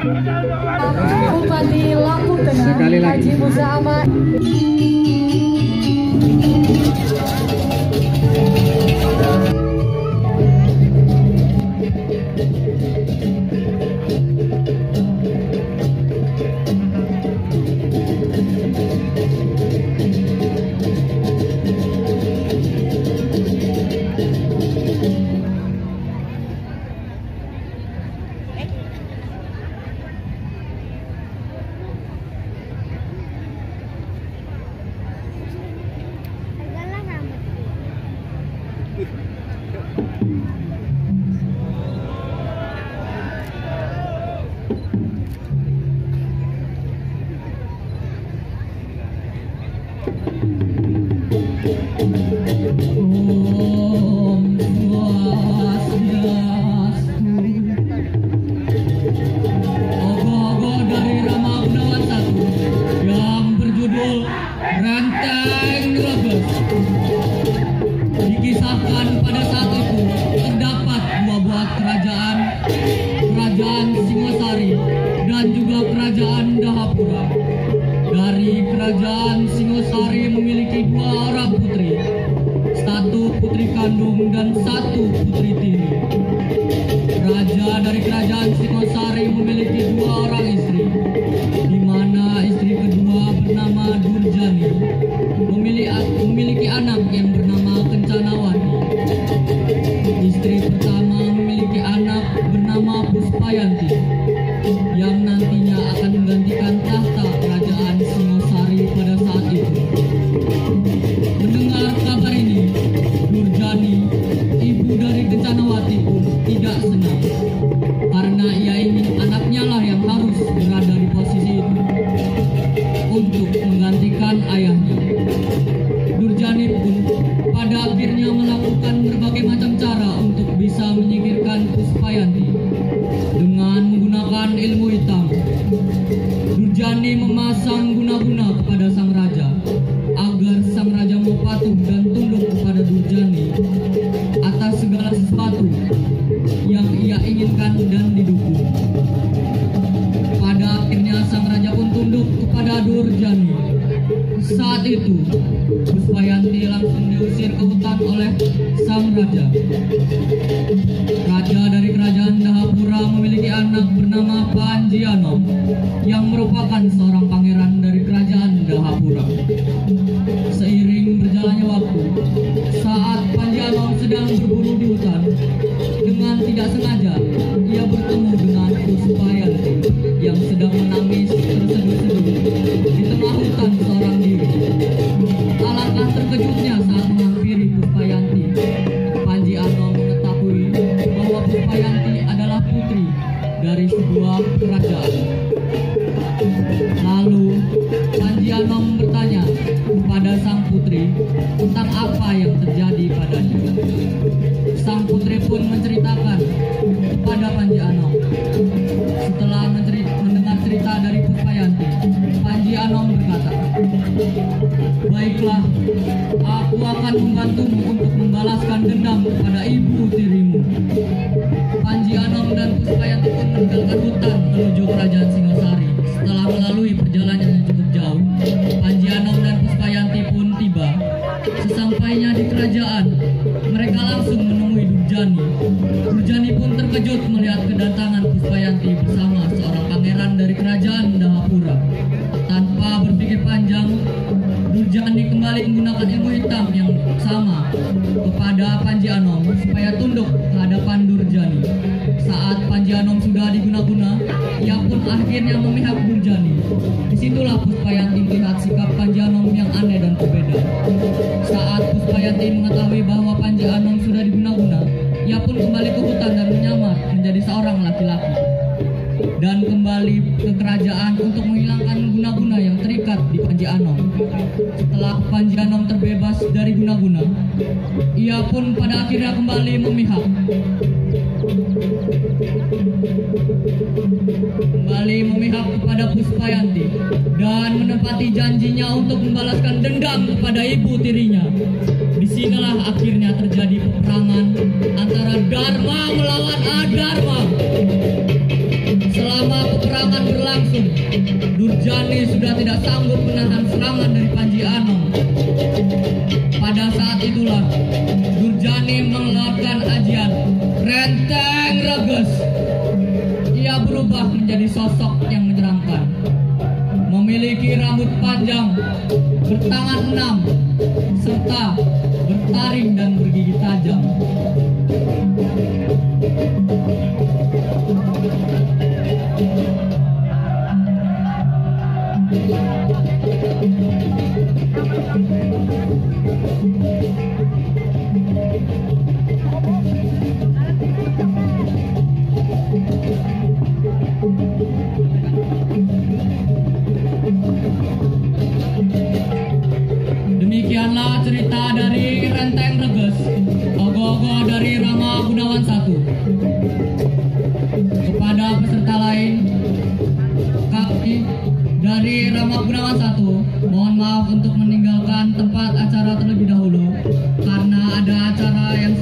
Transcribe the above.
Bupati Lampung Tengah Haji Musa Ahmad. Dikisahkan pada saat itu terdapat dua buah kerajaan Singosari dan juga kerajaan Dahapura. Dari kerajaan Singosari memiliki dua orang putri, satu putri kandung dan satu putri tiri. Raja dari kerajaan Singosari memiliki dua orang istri, di mana istri kedua bernama Durjani memiliki anak yang bernama Kencanawati. Istri pertama memiliki anak bernama Puspayanti yang nantinya akan menggantikan tahta kerajaan Singosari pada saat itu. Mendengar kabar ini, Durjani, ibu dari Kencanawati pun tidak senang karena ia ingin anaknya lah yang harus berada di posisi itu untuk menggantikan ayahnya. Durjani pun pada akhirnya melakukan berbagai macam cara untuk bisa menyingkirkan Puspayanti dengan menggunakan ilmu hitam. Durjani memasang guna-guna kepada sang raja agar sang raja mau patuh dan tunduk kepada Durjani atas segala sesuatu yang ia inginkan dan didukung. Pada akhirnya sang raja pun tunduk kepada Durjani. Saat itu Puspayanti langsung diusir ke hutan oleh sang raja. Raja dari kerajaan Dahapura memiliki anak bernama Panjianom yang merupakan seorang pangeran dari kerajaan Dahapura. Seiring berjalannya waktu, saat Panjianom sedang berburu di hutan, dengan tidak sengaja ia bertemu dengan Puspayanti yang sedang menangis terseduh-seduh di tengah hutan seorang diri. Alangkah terkejutnya saat menghampiri Puspayanti, Panjianom mengetahui bahwa Puspayanti adalah putri dari sebuah kerajaan. Lalu Panjianom bertanya kepada sang putri tentang apa yang terjadi padanya. Sang putri pun menceritakan kepada Panjianom. Setelah mendengar cerita dari Puspayanti, Panjianom berkata, "Baiklah, aku akan membantumu untuk membalaskan dendam kepada ibu tirimu." Panjianom dan Puspayanti pun meninggalkan hutan menuju kerajaan Singosari. Setelah melalui perjalanan yang cukup jauh, Panjianom dan Puspayanti pun tiba. Sesampainya di kerajaan, mereka langsung menemui Durjani. Durjani pun terkejut melihat kedatangan Puspayanti bersama seorang pangeran dari kerajaan Dahapura. Tanpa berpikir panjang, Durjani kembali menggunakan ilmu hitam yang sama kepada Panjianom supaya tunduk ke hadapan Durjani. Saat Panjianom sudah diguna-guna, ia pun akhirnya memihak Durjani. Disitulah Puspayanti melihat sikap Panjianom yang aneh dan berbeda. Saat Puspayanti mengetahui bahwa Panjianom sudah diguna-guna, ia pun kembali ke hutan dan menyamar menjadi seorang laki-laki dan kembali ke kerajaan untuk menghilangkan guna-guna yang terikat di Panjianom. Setelah Panjianom terbebas dari guna-guna, ia pun pada akhirnya kembali memihak kepada Puspayanti dan menepati janjinya untuk membalaskan dendam kepada ibu tirinya. Disinilah akhirnya terjadi peperangan antara Dharma melawan Adharma. Selama peperangan berlangsung, Durjani sudah tidak sanggup menahan serangan dari Panji Anom. Pada saat itulah Durjani mengeluarkan ajian Renteng Reges. Ia berubah menjadi sosok yang menyeramkan, memiliki rambut panjang, bertangan 6, serta bertaring dan bergigi tajam. Demikianlah cerita dari Renteng Reges, ogoh-ogoh dari Rama Gunawan I. Kepada peserta lain, kami dari Rama Gunawan I mohon maaf untuk meninggalkan tempat acara terlebih dahulu karena ada acara yang